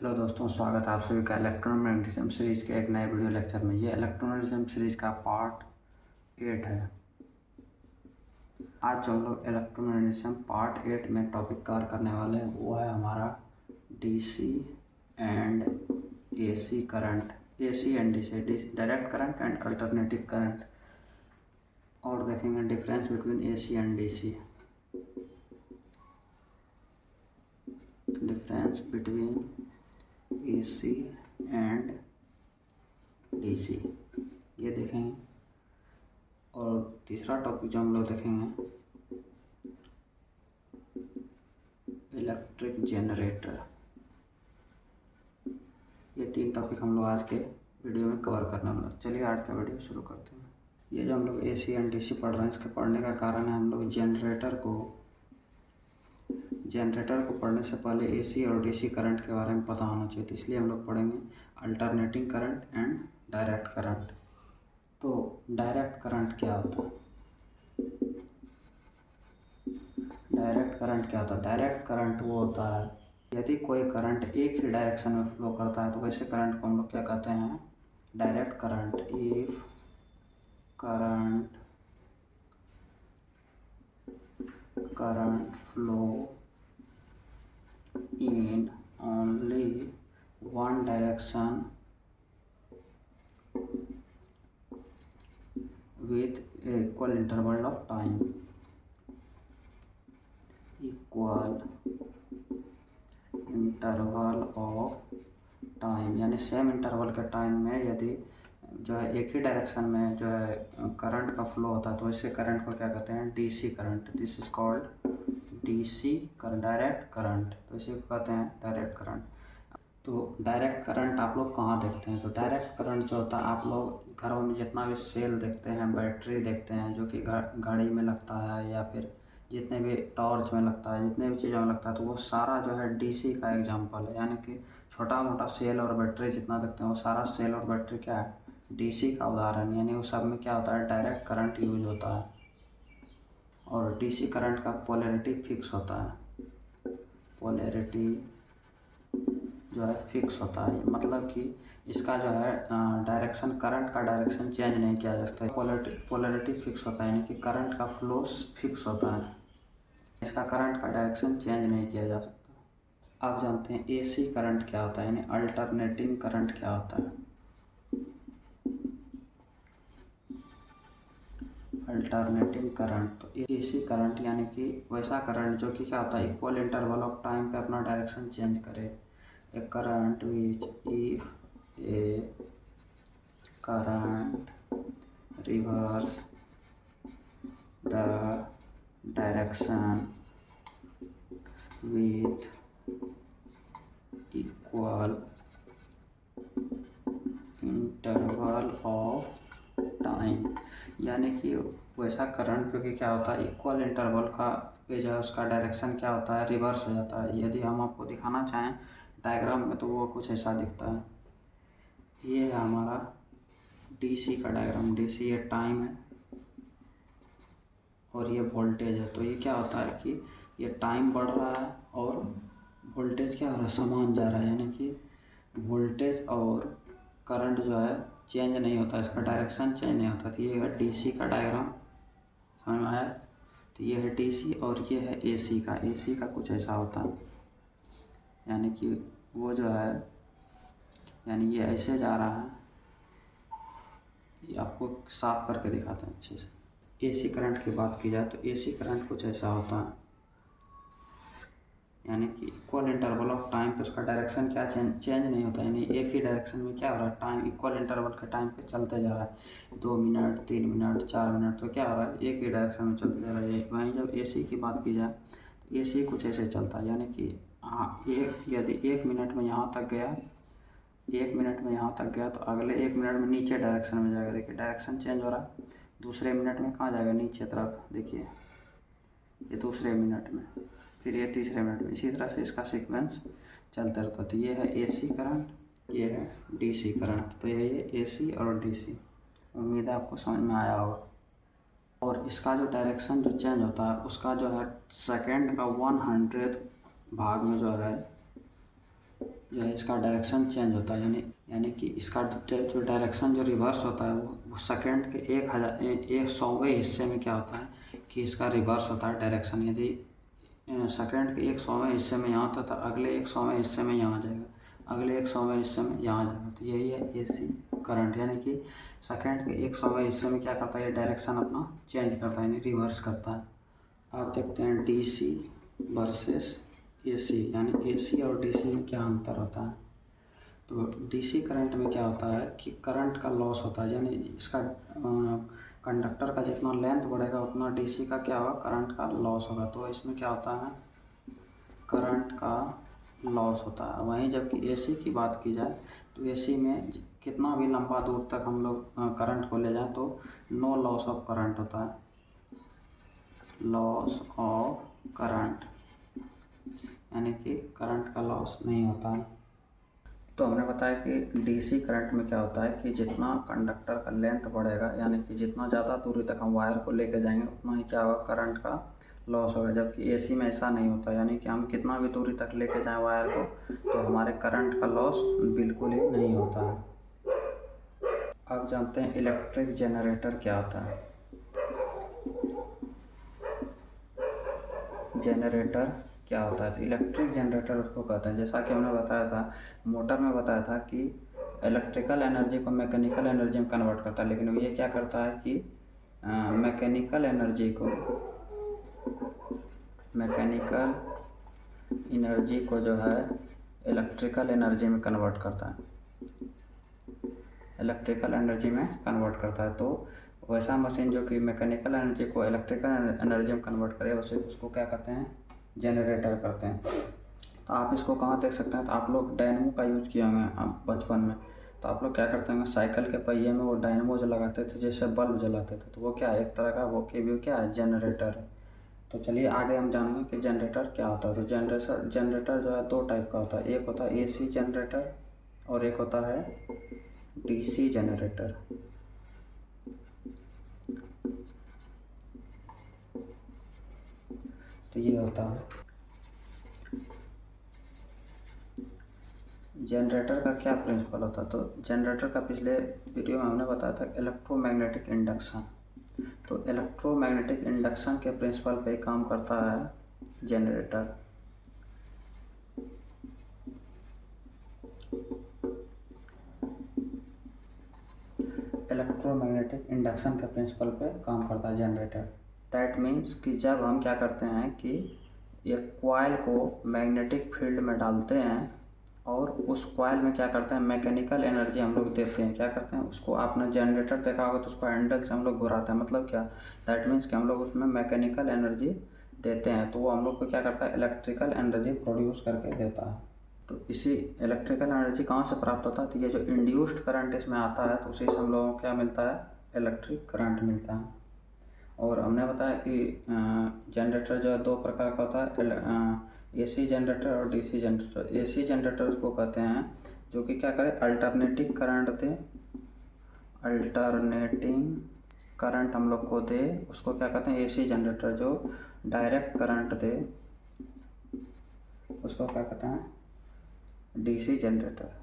Hello दोस्तों, स्वागत है आप सभी का इलेक्ट्रोमैग्नेटिज्म सीरीज के एक नए वीडियो लेक्चर में। ये इलेक्ट्रोमैग्नेटिज्म सीरीज का पार्ट 8 है। आज जो हम लोग इलेक्ट्रोमैग्नेटिज्म पार्ट 8 में टॉपिक कवर करने वाले हैं वो है हमारा DC and AC current, AC and DC, direct current and alternative current, और देखेंगे difference between AC and DC, difference between AC and DC ये देखेंगे। और तीसरा टॉपिक जो हम लोग देखेंगे इलेक्ट्रिक जनरेटर। ये 3 टॉपिक हम लोग आज के वीडियो में कवर करने वाले। चलिए आज का वीडियो शुरू करते हैं। ये जो हम लोग AC एंड DC पढ़ रहे हैं, इसके पढ़ने का कारण है हम लोग जनरेटर को पढ़ने से पहले AC और DC करंट के बारे में पता होना चाहिए, तो इसलिए हम लोग पढ़ेंगे alternating current and direct current. तो डायरेक्ट करंट क्या होता है? डायरेक्ट करंट क्या होता है? डायरेक्ट करंट वो होता है यदि कोई करंट एक ही डायरेक्शन में फ्लो करता है, तो वैसे करंट को हम लोग क्या कहते हैं? Direct current. If current flow in only one direction with equal interval of time, यानी सेम इंटरवल के टाइम में यदि जो है एक ही डायरेक्शन में जो है करंट का फ्लो होता है, तो वैसे करंट को क्या कहते हैं? DC current. This is called DC current, direct current. तो इसी को कहते हैं डायरेक्ट करंट। तो डायरेक्ट करंट आप लोग कहाँ देखते हैं? तो डायरेक्ट करंट जो होता है, आप लोग घरों में जितना भी सेल देखते हैं, बैटरी देखते हैं जो कि गाड़ी में लगता है, या फिर जितने भी टॉर्च में लगता है, जितने भी चीज़ों में लगता है, तो वो सारा जो है डीसी का एग्जांपल है। यानी कि छोटा मोटा सेल और बैटरी जितना देखते हैं, वो सारा सेल और बैटरी क्या है? डीसी का उदाहरण। यानी उस सब में क्या होता है? डायरेक्ट करंट यूज होता है। और डीसी करंट का पोलैरिटी फिक्स होता है। पोलैरिटी जो है फिक्स होता है, मतलब कि इसका जो है डायरेक्शन, करंट का डायरेक्शन चेंज नहीं किया जा सकता। पोलैरिटी फिक्स होता है, यानी कि करंट का फ्लो फिक्स होता है, इसका करंट का डायरेक्शन चेंज नहीं किया जा सकता। अब जानते हैं एसी करंट क्या होता है, यानी अल्टरनेटिंग करंट क्या होता है? अल्टरनेटिंग करंट, तो एसी करंट यानी कि वैसा करंट जो कि क्या होता है? इक्वल इंटरवल ऑफ टाइम पे अपना डायरेक्शन चेंज करे। A current which if a current reverse the direction with equal interval of time, यानी कि वैसा करंट जो कि क्या होता है? इक्वल इंटरवल का पे जो है उसका डायरेक्शन क्या होता है? रिवर्स हो जाता है। यदि हम आपको दिखाना चाहें डायग्राम में, तो वो कुछ ऐसा दिखता है। ये है हमारा डीसी का डायग्राम। डीसी ये टाइम है और ये वोल्टेज है। तो ये क्या होता है कि ये टाइम बढ़ रहा है और वोल्टेज क्या हो रहा है? समान जा रहा है, यानी कि वोल्टेज और करंट जो है चेंज नहीं होता, इसका डायरेक्शन चेंज नहीं होता। तो ये है डीसी का डायग्राम, समझ में आया? तो ये है डीसी और ये है एसी का। एसी का कुछ ऐसा होता है, यानी कि वो जो है, यानी ये ऐसे जा रहा है। ये आपको साफ करके दिखाते हैं अच्छे से। एसी करंट की बात की जाए तो एसी करंट कुछ ऐसा होता है, यानी कि इक्वल इंटरवल ऑफ टाइम पे उसका डायरेक्शन क्या चेंज नहीं होता, यानी एक ही डायरेक्शन में क्या हो रहा है? टाइम इक्वल इंटरवल के टाइम पे चलते जा रहा है। 2 मिनट, 3 मिनट, 4 मिनट, तो क्या हो रहा है? एक ही डायरेक्शन में चलते जा रहा है। वहीं जब एसी की बात की जाए तो एसी कुछ ऐसे चलता है, यानी कि यदि 1 मिनट में यहाँ तक गया, 1 मिनट में यहाँ तक गया, तो अगले 1 मिनट में नीचे डायरेक्शन में जाएगा। देखिए डायरेक्शन चेंज हो रहा है। दूसरे मिनट में कहाँ जाएगा? नीचे तरफ। देखिए ये दूसरे मिनट में, फिर ये तीसरे मिनट में। इसी तरह से इसका सीक्वेंस चलता रहता है। तो ये है एसी करंट, ये है डीसी करंट। तो ये एसी और डीसी। उम्मीद है आपको समझ में आया होगा। और इसका जो डायरेक्शन जो चेंज होता है, उसका जो है सेकेंड का 100th भाग में जो है जो है इसका डायरेक्शन चेंज होता है, यानी कि इसका जो डायरेक्शन जो रिवर्स होता है वो सेकंड के 1/100वें हिस्से में क्या होता है कि इसका रिवर्स होता है डायरेक्शन। यदि सेकंड के 100वें हिस्से में यहाँ था तो अगले 100वें हिस्से में यहाँ आ जाएगा, अगले 100वें हिस्से में यहाँ आ जाएगा। तो यही है AC करंट, यानी कि सेकंड के 100वें हिस्से में क्या करता है, ये डायरेक्शन अपना चेंज करता है, यानी रिवर्स करता है। अब देखते हैं DC वर्सेस AC, यानी AC और DC में क्या अंतर होता है। तो DC करंट में क्या होता है कि करंट का लॉस होता है, यानी इसका कंडक्टर का जितना लेंथ बढ़ेगा उतना DC का क्या होगा, करंट का लॉस होगा। तो इसमें क्या होता है, करंट का लॉस होता है। वहीं जबकि AC की बात की जाए तो AC में कितना भी लंबा दूर तक हम लोग करंट को ले जाएं तो नो लॉस ऑफ करंट होता है, लॉस ऑफ करंट, यानी कि करंट का लॉस नहीं होता है। तो हमने बताया कि DC करंट में क्या होता है कि जितना कंडक्टर का लेंथ बढ़ेगा, यानी कि जितना ज़्यादा दूरी तक हम वायर को लेके जाएंगे उतना ही क्या होगा, करंट का लॉस होगा। जबकि AC में ऐसा नहीं होता, यानी कि हम कितना भी दूरी तक लेके जाएं वायर को तो हमारे करंट का लॉस बिल्कुल ही नहीं होता है। अब जानते हैं इलेक्ट्रिक जनरेटर क्या होता है। जनरेटर क्या होता है, तो इलेक्ट्रिक जनरेटर उसको कहते हैं, जैसा कि हमने बताया था मोटर में बताया था कि इलेक्ट्रिकल एनर्जी को मैकेनिकल एनर्जी में कन्वर्ट करता है, लेकिन ये क्या करता है कि मैकेनिकल एनर्जी को जो है इलेक्ट्रिकल एनर्जी में कन्वर्ट करता है, इलेक्ट्रिकल एनर्जी में कन्वर्ट करता है। तो वैसा मशीन जो कि मैकेनिकल एनर्जी को इलेक्ट्रिकल एनर्जी में कन्वर्ट करे उसको क्या कहते हैं, जनरेटर करते हैं। तो आप इसको कहाँ देख सकते हैं, तो आप लोग डायनमो का यूज़ किए होंगे आप बचपन में। तो आप लोग क्या करते होंगे, साइकिल के पहिए में वो डायनमो जो लगाते थे जैसे बल्ब जलाते थे, तो वो क्या है, एक तरह का वो के भी क्या है, जनरेटर है। तो चलिए आगे हम जानेंगे कि जनरेटर क्या होता है। तो जनरेटर जो है दो टाइप का होता है, एक होता है AC जनरेटर और एक होता है DC जनरेटर। तो ये होता है जनरेटर का क्या प्रिंसिपल होता है। तो जनरेटर का पिछले वीडियो में हमने बताया था इलेक्ट्रोमैग्नेटिक इंडक्शन। तो इलेक्ट्रोमैग्नेटिक इंडक्शन के प्रिंसिपल पे काम करता है जनरेटर। इलेक्ट्रोमैग्नेटिक इंडक्शन के प्रिंसिपल पे काम करता है जनरेटर। दैट मीन्स कि जब हम क्या करते हैं कि एक कॉइल को मैग्नेटिक फील्ड में डालते हैं और उस कॉइल में क्या करते हैं, मैकेनिकल एनर्जी हम लोग देते हैं। क्या करते हैं, उसको आपने जनरेटर देखा होगा तो उसको हैंडल से हम लोग घुराते हैं, मतलब क्या, दैट मीन्स कि हम लोग उसमें मैकेनिकल एनर्जी देते हैं, तो वो हम लोग को क्या करता है, इलेक्ट्रिकल एनर्जी प्रोड्यूस करके देता है। तो इसी इलेक्ट्रिकल एनर्जी कहाँ से प्राप्त होता है, तो ये जो इंड्यूस्ड करंट इसमें आता है तो उसी से हम लोगों को क्या मिलता है, इलेक्ट्रिक करंट मिलता है। और हमने बताया कि जनरेटर जो है दो प्रकार का होता है, AC जनरेटर और DC जनरेटर। AC जनरेटर उसको कहते हैं जो कि क्या करे, अल्टरनेटिंग करंट दे, अल्टरनेटिंग करंट हम लोग को दे, उसको क्या कहते हैं, AC जनरेटर। जो डायरेक्ट करंट दे उसको क्या कहते हैं, DC जनरेटर।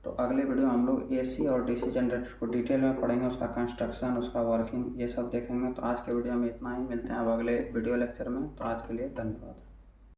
तो अगले वीडियो में हम लोग AC और DC जनरेटर को डिटेल में पढ़ेंगे, उसका कंस्ट्रक्शन, उसका वर्किंग, ये सब देखेंगे। तो आज के वीडियो में इतना ही, मिलते हैं अब अगले वीडियो लेक्चर में। तो आज के लिए धन्यवाद।